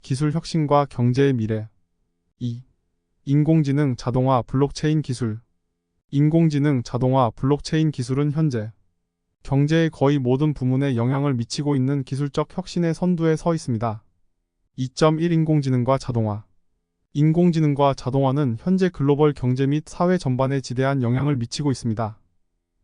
기술 혁신과 경제의 미래. 2. 인공지능, 자동화, 블록체인 기술. 인공지능, 자동화, 블록체인 기술은 현재 경제의 거의 모든 부문에 영향을 미치고 있는 기술적 혁신의 선두에 서 있습니다. 2.1 인공지능과 자동화. 인공지능과 자동화는 현재 글로벌 경제 및 사회 전반에 지대한 영향을 미치고 있습니다.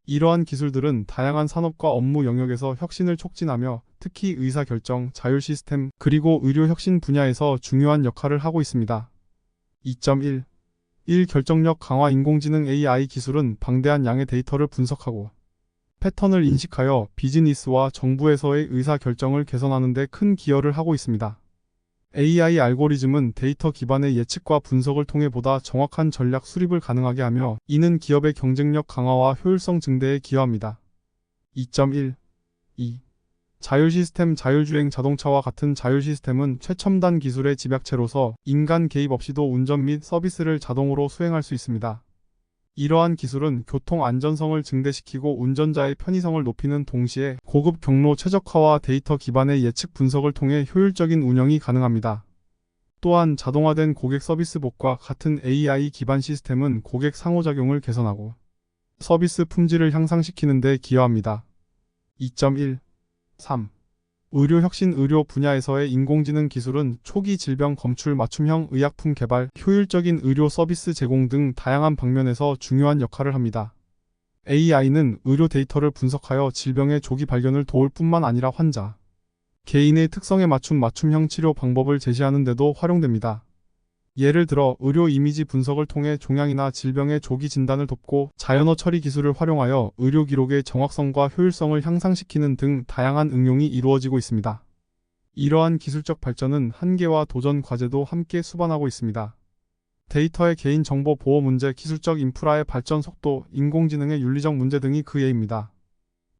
이러한 기술들은 다양한 산업과 업무 영역에서 혁신을 촉진하며 특히 의사결정, 자율 시스템, 그리고 의료 혁신 분야에서 중요한 역할을 하고 있습니다. 2.1. 결정력 강화. 인공지능 AI 기술은 방대한 양의 데이터를 분석하고 패턴을 인식하여 비즈니스와 정부에서의 의사결정을 개선하는 데 큰 기여를 하고 있습니다. AI 알고리즘은 데이터 기반의 예측과 분석을 통해 보다 정확한 전략 수립을 가능하게 하며 이는 기업의 경쟁력 강화와 효율성 증대에 기여합니다. 2.1. 자율 시스템. 자율주행 자동차와 같은 자율 시스템은 최첨단 기술의 집약체로서 인간 개입 없이도 운전 및 서비스를 자동으로 수행할 수 있습니다. 이러한 기술은 교통 안전성을 증대시키고 운전자의 편의성을 높이는 동시에 고급 경로 최적화와 데이터 기반의 예측 분석을 통해 효율적인 운영이 가능합니다. 또한 자동화된 고객 서비스봇과 같은 AI 기반 시스템은 고객 상호작용을 개선하고 서비스 품질을 향상시키는 데 기여합니다. 2.1. 의료 혁신. 의료 분야에서의 인공지능 기술은 초기 질병 검출, 맞춤형 의약품 개발, 효율적인 의료 서비스 제공 등 다양한 방면에서 중요한 역할을 합니다. AI는 의료 데이터를 분석하여 질병의 조기 발견을 도울 뿐만 아니라 환자, 개인의 특성에 맞춘 맞춤형 치료 방법을 제시하는 데도 활용됩니다. 예를 들어 의료 이미지 분석을 통해 종양이나 질병의 조기 진단을 돕고 자연어 처리 기술을 활용하여 의료 기록의 정확성과 효율성을 향상시키는 등 다양한 응용이 이루어지고 있습니다. 이러한 기술적 발전은 한계와 도전 과제도 함께 수반하고 있습니다. 데이터의 개인정보 보호 문제, 기술적 인프라의 발전 속도, 인공지능의 윤리적 문제 등이 그 예입니다.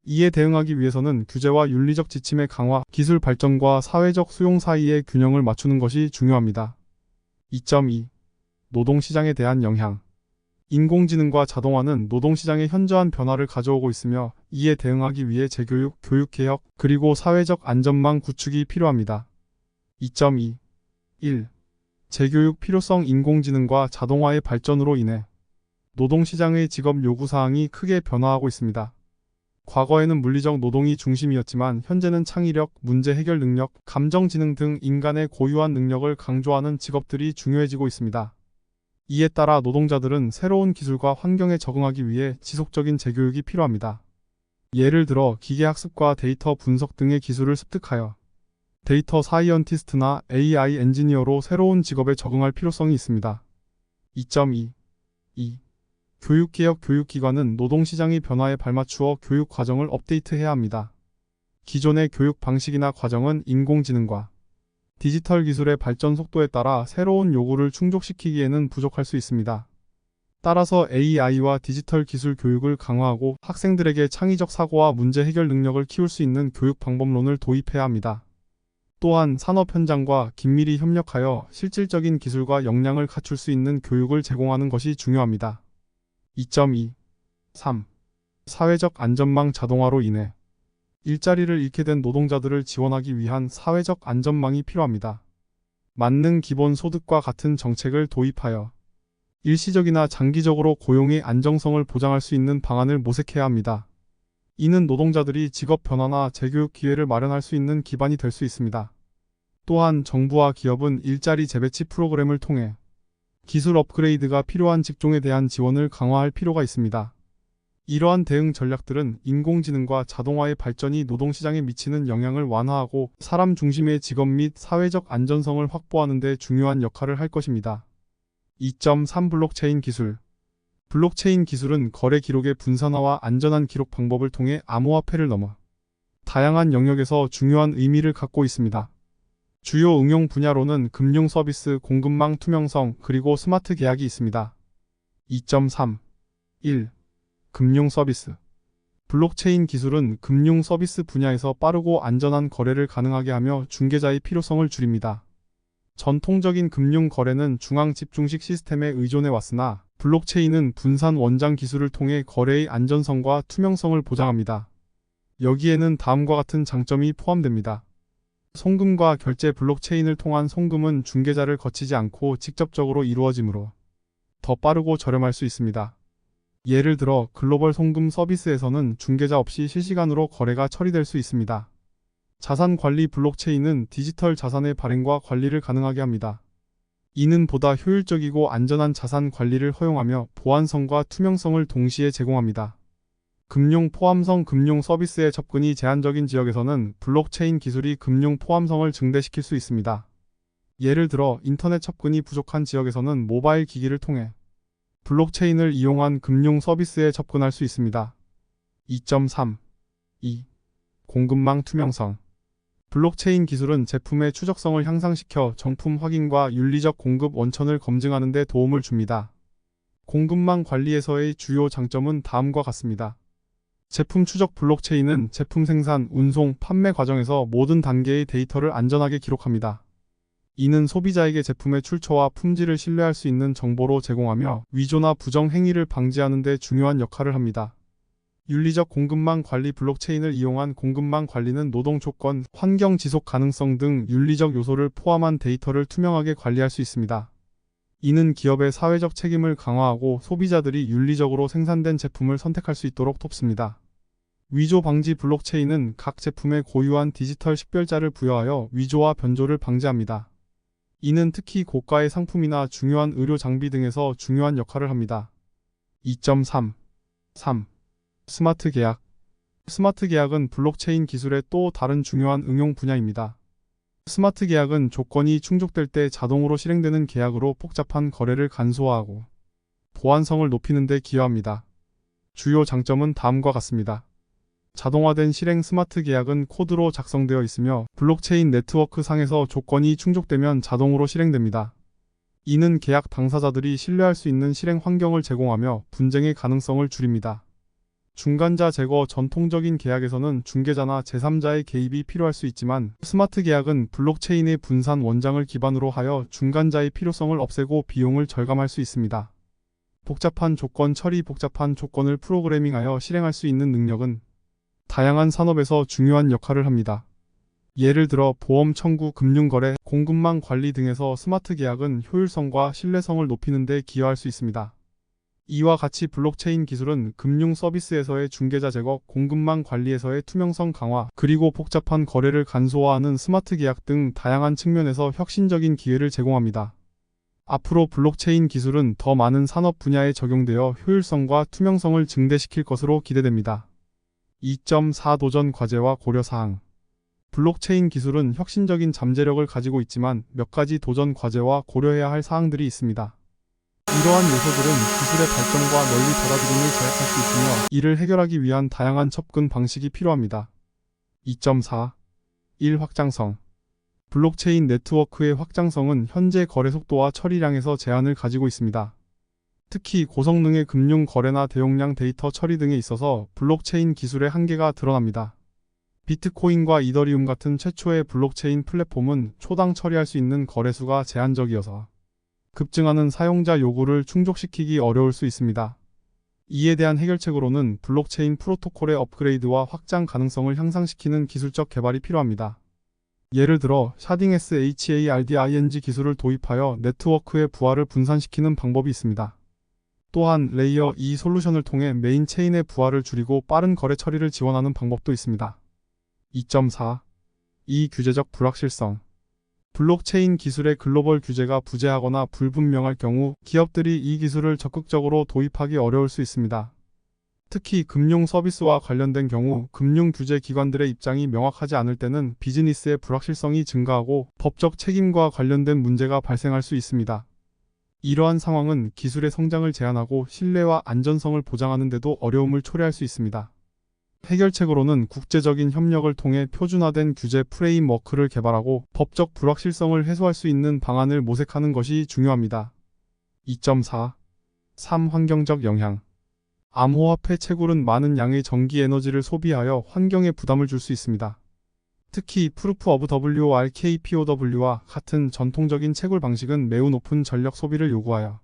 이에 대응하기 위해서는 규제와 윤리적 지침의 강화, 기술 발전과 사회적 수용 사이의 균형을 맞추는 것이 중요합니다. 2.2. 노동시장에 대한 영향. 인공지능과 자동화는 노동시장에 현저한 변화를 가져오고 있으며 이에 대응하기 위해 재교육, 교육개혁, 그리고 사회적 안전망 구축이 필요합니다. 2.2. 재교육 필요성. 인공지능과 자동화의 발전으로 인해 노동시장의 직업 요구사항이 크게 변화하고 있습니다. 과거에는 물리적 노동이 중심이었지만 현재는 창의력, 문제 해결 능력, 감정지능 등 인간의 고유한 능력을 강조하는 직업들이 중요해지고 있습니다. 이에 따라 노동자들은 새로운 기술과 환경에 적응하기 위해 지속적인 재교육이 필요합니다. 예를 들어 기계학습과 데이터 분석 등의 기술을 습득하여 데이터 사이언티스트나 AI 엔지니어로 새로운 직업에 적응할 필요성이 있습니다. 2.2. 교육개혁. 교육기관은 노동시장의 변화에 발맞추어 교육 과정을 업데이트해야 합니다. 기존의 교육 방식이나 과정은 인공지능과 디지털 기술의 발전 속도에 따라 새로운 요구를 충족시키기에는 부족할 수 있습니다. 따라서 AI와 디지털 기술 교육을 강화하고 학생들에게 창의적 사고와 문제 해결 능력을 키울 수 있는 교육 방법론을 도입해야 합니다. 또한 산업 현장과 긴밀히 협력하여 실질적인 기술과 역량을 갖출 수 있는 교육을 제공하는 것이 중요합니다. 2.2. 사회적 안전망. 자동화로 인해 일자리를 잃게 된 노동자들을 지원하기 위한 사회적 안전망이 필요합니다. 만능 기본 소득과 같은 정책을 도입하여 일시적이나 장기적으로 고용의 안정성을 보장할 수 있는 방안을 모색해야 합니다. 이는 노동자들이 직업 변화나 재교육 기회를 마련할 수 있는 기반이 될 수 있습니다. 또한 정부와 기업은 일자리 재배치 프로그램을 통해 기술 업그레이드가 필요한 직종에 대한 지원을 강화할 필요가 있습니다. 이러한 대응 전략들은 인공지능과 자동화의 발전이 노동시장에 미치는 영향을 완화하고 사람 중심의 직업 및 사회적 안전성을 확보하는 데 중요한 역할을 할 것입니다. 2.3. 블록체인 기술. 블록체인 기술은 거래 기록의 분산화와 안전한 기록 방법을 통해 암호화폐를 넘어 다양한 영역에서 중요한 의미를 갖고 있습니다. 주요 응용 분야로는 금융 서비스, 공급망 투명성, 그리고 스마트 계약이 있습니다. 2.3. 금융 서비스. 블록체인 기술은 금융 서비스 분야에서 빠르고 안전한 거래를 가능하게 하며 중개자의 필요성을 줄입니다. 전통적인 금융 거래는 중앙 집중식 시스템에 의존해 왔으나 블록체인은 분산 원장 기술을 통해 거래의 안전성과 투명성을 보장합니다. 여기에는 다음과 같은 장점이 포함됩니다. 송금과 결제 블록체인을 통한 송금은 중개자를 거치지 않고 직접적으로 이루어지므로 더 빠르고 저렴할 수 있습니다. 예를 들어 글로벌 송금 서비스에서는 중개자 없이 실시간으로 거래가 처리될 수 있습니다. 자산 관리 블록체인은 디지털 자산의 발행과 관리를 가능하게 합니다. 이는 보다 효율적이고 안전한 자산 관리를 허용하며 보안성과 투명성을 동시에 제공합니다. 금융 포함성 금융 서비스의 접근이 제한적인 지역에서는 블록체인 기술이 금융 포함성을 증대시킬 수 있습니다. 예를 들어 인터넷 접근이 부족한 지역에서는 모바일 기기를 통해 블록체인을 이용한 금융 서비스에 접근할 수 있습니다. 2.3. 2. 공급망 투명성. 블록체인 기술은 제품의 추적성을 향상시켜 정품 확인과 윤리적 공급 원천을 검증하는 데 도움을 줍니다. 공급망 관리에서의 주요 장점은 다음과 같습니다. 제품 추적 블록체인은 제품 생산, 운송, 판매 과정에서 모든 단계의 데이터를 안전하게 기록합니다. 이는 소비자에게 제품의 출처와 품질을 신뢰할 수 있는 정보로 제공하며 위조나 부정 행위를 방지하는 데 중요한 역할을 합니다. 윤리적 공급망 관리 블록체인을 이용한 공급망 관리는 노동 조건, 환경 지속 가능성 등 윤리적 요소를 포함한 데이터를 투명하게 관리할 수 있습니다. 이는 기업의 사회적 책임을 강화하고 소비자들이 윤리적으로 생산된 제품을 선택할 수 있도록 돕습니다. 위조 방지 블록체인은 각 제품에 고유한 디지털 식별자를 부여하여 위조와 변조를 방지합니다. 이는 특히 고가의 상품이나 중요한 의료 장비 등에서 중요한 역할을 합니다. 2.3. 3. 스마트 계약. 스마트 계약은 블록체인 기술의 또 다른 중요한 응용 분야입니다. 스마트 계약은 조건이 충족될 때 자동으로 실행되는 계약으로 복잡한 거래를 간소화하고 보안성을 높이는 데 기여합니다. 주요 장점은 다음과 같습니다. 자동화된 실행 스마트 계약은 코드로 작성되어 있으며 블록체인 네트워크 상에서 조건이 충족되면 자동으로 실행됩니다. 이는 계약 당사자들이 신뢰할 수 있는 실행 환경을 제공하며 분쟁의 가능성을 줄입니다. 중간자 제거. 전통적인 계약에서는 중개자나 제3자의 개입이 필요할 수 있지만 스마트 계약은 블록체인의 분산 원장을 기반으로 하여 중간자의 필요성을 없애고 비용을 절감할 수 있습니다. 복잡한 조건 처리. 복잡한 조건을 프로그래밍하여 실행할 수 있는 능력은 다양한 산업에서 중요한 역할을 합니다. 예를 들어 보험 청구, 금융거래, 공급망 관리 등에서 스마트 계약은 효율성과 신뢰성을 높이는 데 기여할 수 있습니다. 이와 같이 블록체인 기술은 금융 서비스에서의 중개자 제거, 공급망 관리에서의 투명성 강화, 그리고 복잡한 거래를 간소화하는 스마트 계약 등 다양한 측면에서 혁신적인 기회를 제공합니다. 앞으로 블록체인 기술은 더 많은 산업 분야에 적용되어 효율성과 투명성을 증대시킬 것으로 기대됩니다. 2.4. 도전 과제와 고려사항. 블록체인 기술은 혁신적인 잠재력을 가지고 있지만 몇 가지 도전 과제와 고려해야 할 사항들이 있습니다. 이러한 요소들은 기술의 발전과 널리 받아들임을 제약할 수 있으며 이를 해결하기 위한 다양한 접근 방식이 필요합니다. 2.4. 1. 확장성. 블록체인 네트워크의 확장성은 현재 거래 속도와 처리량에서 제한을 가지고 있습니다. 특히 고성능의 금융 거래나 대용량 데이터 처리 등에 있어서 블록체인 기술의 한계가 드러납니다. 비트코인과 이더리움 같은 최초의 블록체인 플랫폼은 초당 처리할 수 있는 거래수가 제한적이어서 급증하는 사용자 요구를 충족시키기 어려울 수 있습니다. 이에 대한 해결책으로는 블록체인 프로토콜의 업그레이드와 확장 가능성을 향상시키는 기술적 개발이 필요합니다. 예를 들어 샤딩 SHARDING 기술을 도입하여 네트워크의 부하를 분산시키는 방법이 있습니다. 또한 레이어 2 솔루션을 통해 메인 체인의 부하를 줄이고 빠른 거래 처리를 지원하는 방법도 있습니다. 2.4. 2. 규제적 불확실성. 블록체인 기술의 글로벌 규제가 부재하거나 불분명할 경우 기업들이 이 기술을 적극적으로 도입하기 어려울 수 있습니다. 특히 금융 서비스와 관련된 경우 금융 규제 기관들의 입장이 명확하지 않을 때는 비즈니스의 불확실성이 증가하고 법적 책임과 관련된 문제가 발생할 수 있습니다. 이러한 상황은 기술의 성장을 제한하고 신뢰와 안전성을 보장하는 데도 어려움을 초래할 수 있습니다. 해결책으로는 국제적인 협력을 통해 표준화된 규제 프레임워크를 개발하고 법적 불확실성을 해소할 수 있는 방안을 모색하는 것이 중요합니다. 2.4. 3. 환경적 영향. 암호화폐 채굴은 많은 양의 전기 에너지를 소비하여 환경에 부담을 줄 수 있습니다. 특히 프루프 오브 WRKPOW와 같은 전통적인 채굴 방식은 매우 높은 전력 소비를 요구하여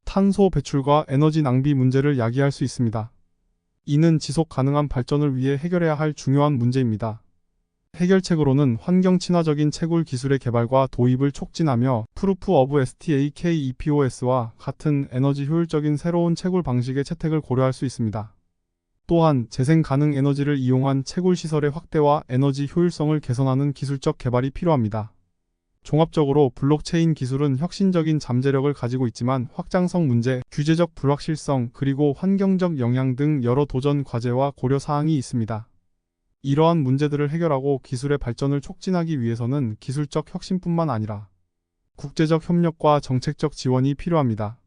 탄소 배출과 에너지 낭비 문제를 야기할 수 있습니다. 이는 지속 가능한 발전을 위해 해결해야 할 중요한 문제입니다. 해결책으로는 환경 친화적인 채굴 기술의 개발과 도입을 촉진하며 프루프 오브 STAKEPOS와 같은 에너지 효율적인 새로운 채굴 방식의 채택을 고려할 수 있습니다. 또한 재생 가능 에너지를 이용한 채굴 시설의 확대와 에너지 효율성을 개선하는 기술적 개발이 필요합니다. 종합적으로 블록체인 기술은 혁신적인 잠재력을 가지고 있지만 확장성 문제, 규제적 불확실성, 그리고 환경적 영향 등 여러 도전 과제와 고려 사항이 있습니다. 이러한 문제들을 해결하고 기술의 발전을 촉진하기 위해서는 기술적 혁신뿐만 아니라 국제적 협력과 정책적 지원이 필요합니다.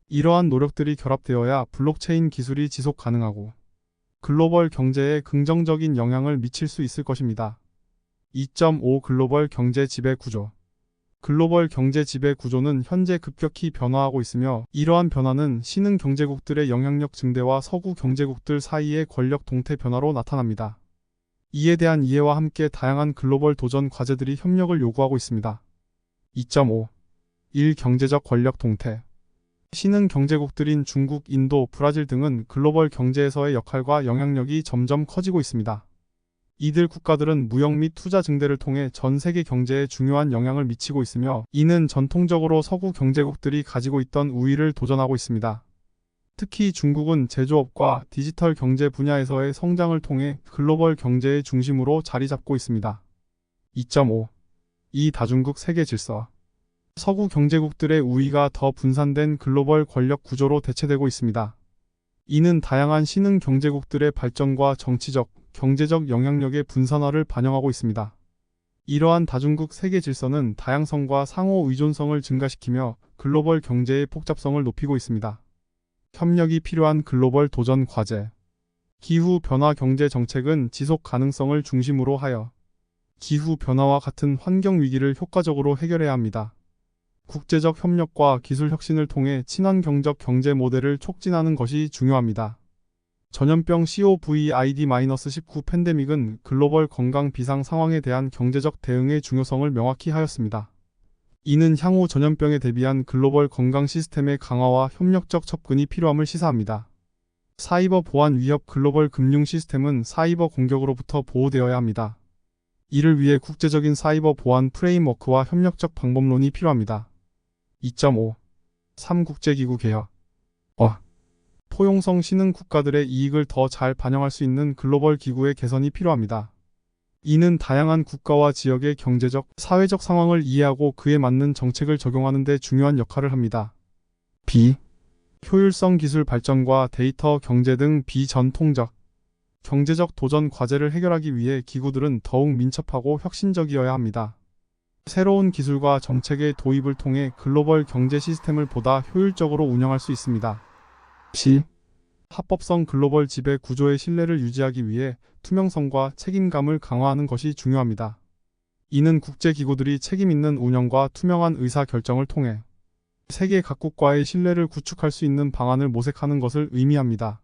이러한 노력들이 결합되어야 블록체인 기술이 지속 가능하고 글로벌 경제에 긍정적인 영향을 미칠 수 있을 것입니다. 2.5 글로벌 경제 지배 구조. 글로벌 경제 지배 구조는 현재 급격히 변화하고 있으며 이러한 변화는 신흥 경제국들의 영향력 증대와 서구 경제국들 사이의 권력 동태 변화로 나타납니다. 이에 대한 이해와 함께 다양한 글로벌 도전 과제들이 협력을 요구하고 있습니다. 2.5. 1. 경제적 권력 동태. 신흥 경제국들인 중국, 인도, 브라질 등은 글로벌 경제에서의 역할과 영향력이 점점 커지고 있습니다. 이들 국가들은 무역 및 투자 증대를 통해 전 세계 경제에 중요한 영향을 미치고 있으며 이는 전통적으로 서구 경제국들이 가지고 있던 우위를 도전하고 있습니다. 특히 중국은 제조업과 디지털 경제 분야에서의 성장을 통해 글로벌 경제의 중심으로 자리 잡고 있습니다. 2.5. 이 다중국 세계 질서. 서구 경제국들의 우위가 더 분산된 글로벌 권력 구조로 대체되고 있습니다. 이는 다양한 신흥 경제국들의 발전과 정치적, 경제적 영향력의 분산화를 반영하고 있습니다. 이러한 다중국 세계 질서는 다양성과 상호 의존성을 증가시키며 글로벌 경제의 복잡성을 높이고 있습니다. 협력이 필요한 글로벌 도전 과제. 기후 변화 경제 정책은 지속 가능성을 중심으로 하여 기후 변화와 같은 환경 위기를 효과적으로 해결해야 합니다. 국제적 협력과 기술 혁신을 통해 친환경적 경제 모델을 촉진하는 것이 중요합니다. 전염병 COVID-19 팬데믹은 글로벌 건강 비상 상황에 대한 경제적 대응의 중요성을 명확히 하였습니다. 이는 향후 전염병에 대비한 글로벌 건강 시스템의 강화와 협력적 접근이 필요함을 시사합니다. 사이버 보안 위협. 글로벌 금융 시스템은 사이버 공격으로부터 보호되어야 합니다. 이를 위해 국제적인 사이버 보안 프레임워크와 협력적 방법론이 필요합니다. 2.5. 3. 국제기구 개혁. 포용성 신흥 국가들의 이익을 더 잘 반영할 수 있는 글로벌 기구의 개선이 필요합니다. 이는 다양한 국가와 지역의 경제적, 사회적 상황을 이해하고 그에 맞는 정책을 적용하는 데 중요한 역할을 합니다. B. 효율성 기술 발전과 데이터 경제 등 비전통적, 경제적 도전 과제를 해결하기 위해 기구들은 더욱 민첩하고 혁신적이어야 합니다. 새로운 기술과 정책의 도입을 통해 글로벌 경제 시스템을 보다 효율적으로 운영할 수 있습니다. C. 합법성 글로벌 지배 구조의 신뢰를 유지하기 위해 투명성과 책임감을 강화하는 것이 중요합니다. 이는 국제기구들이 책임있는 운영과 투명한 의사결정을 통해 세계 각국과의 신뢰를 구축할 수 있는 방안을 모색하는 것을 의미합니다.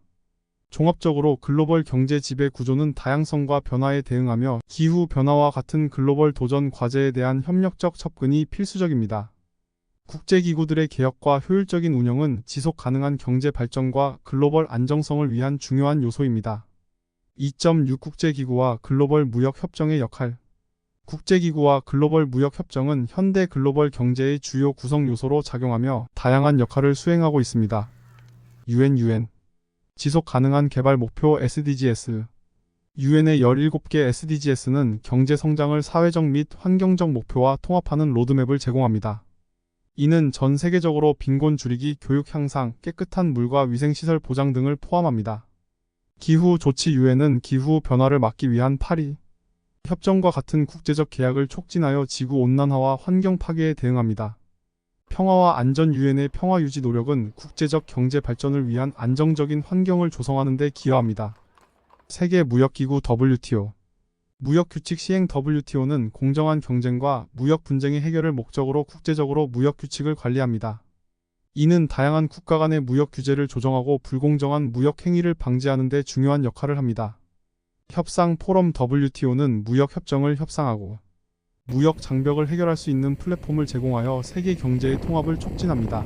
종합적으로 글로벌 경제 지배 구조는 다양성과 변화에 대응하며 기후 변화와 같은 글로벌 도전 과제에 대한 협력적 접근이 필수적입니다. 국제기구들의 개혁과 효율적인 운영은 지속 가능한 경제 발전과 글로벌 안정성을 위한 중요한 요소입니다. 2.6 국제기구와 글로벌 무역 협정의 역할. 국제기구와 글로벌 무역 협정은 현대 글로벌 경제의 주요 구성 요소로 작용하며 다양한 역할을 수행하고 있습니다. UN 지속 가능한 개발 목표 SDGs. UN의 17개 SDGs는 경제 성장을 사회적 및 환경적 목표와 통합하는 로드맵을 제공합니다. 이는 전 세계적으로 빈곤 줄이기, 교육 향상, 깨끗한 물과 위생시설 보장 등을 포함합니다. 기후 조치. 유엔은 기후 변화를 막기 위한 파리 협정과 같은 국제적 계약을 촉진하여 지구 온난화와 환경 파괴에 대응합니다. 평화와 안전. 유엔의 평화 유지 노력은 국제적 경제 발전을 위한 안정적인 환경을 조성하는 데 기여합니다. 세계 무역기구 WTO. 무역규칙 시행. WTO는 공정한 경쟁과 무역 분쟁의 해결을 목적으로 국제적으로 무역규칙을 관리합니다. 이는 다양한 국가 간의 무역 규제를 조정하고 불공정한 무역 행위를 방지하는 데 중요한 역할을 합니다. 협상 포럼. WTO는 무역 협정을 협상하고 무역 장벽을 해결할 수 있는 플랫폼을 제공하여 세계 경제의 통합을 촉진합니다.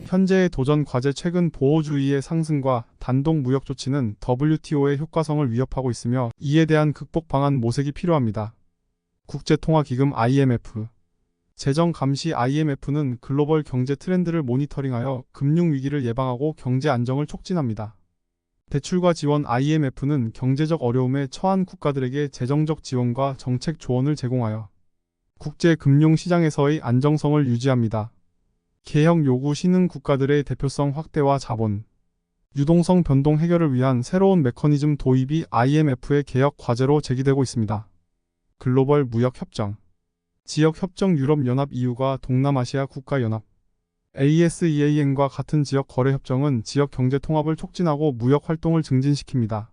현재의 도전 과제 최근 보호주의의 상승과 단독 무역 조치는 WTO의 효과성을 위협하고 있으며 이에 대한 극복 방안 모색이 필요합니다. 국제통화기금 IMF 재정 감시 IMF는 글로벌 경제 트렌드를 모니터링하여 금융 위기를 예방하고 경제 안정을 촉진합니다. 대출과 지원 IMF는 경제적 어려움에 처한 국가들에게 재정적 지원과 정책 조언을 제공하여 국제 금융 시장에서의 안정성을 유지합니다. 개혁 요구 신흥 국가들의 대표성 확대와 자본, 유동성 변동 해결을 위한 새로운 메커니즘 도입이 IMF의 개혁 과제로 제기되고 있습니다. 글로벌 무역 협정, 지역 협정 유럽연합 EU가 동남아시아 국가연합, ASEAN과 같은 지역 거래 협정은 지역 경제 통합을 촉진하고 무역 활동을 증진시킵니다.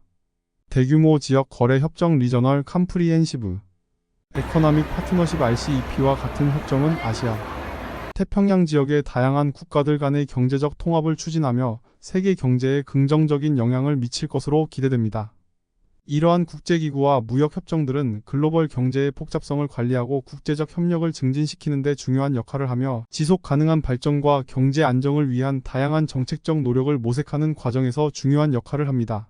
대규모 지역 거래 협정 리저널 컴프리헨시브 에코노믹 파트너십 RCEP와 같은 협정은 아시아 태평양 지역의 다양한 국가들 간의 경제적 통합을 추진하며 세계 경제에 긍정적인 영향을 미칠 것으로 기대됩니다. 이러한 국제기구와 무역협정들은 글로벌 경제의 복잡성을 관리하고 국제적 협력을 증진시키는 데 중요한 역할을 하며 지속 가능한 발전과 경제 안정을 위한 다양한 정책적 노력을 모색하는 과정에서 중요한 역할을 합니다.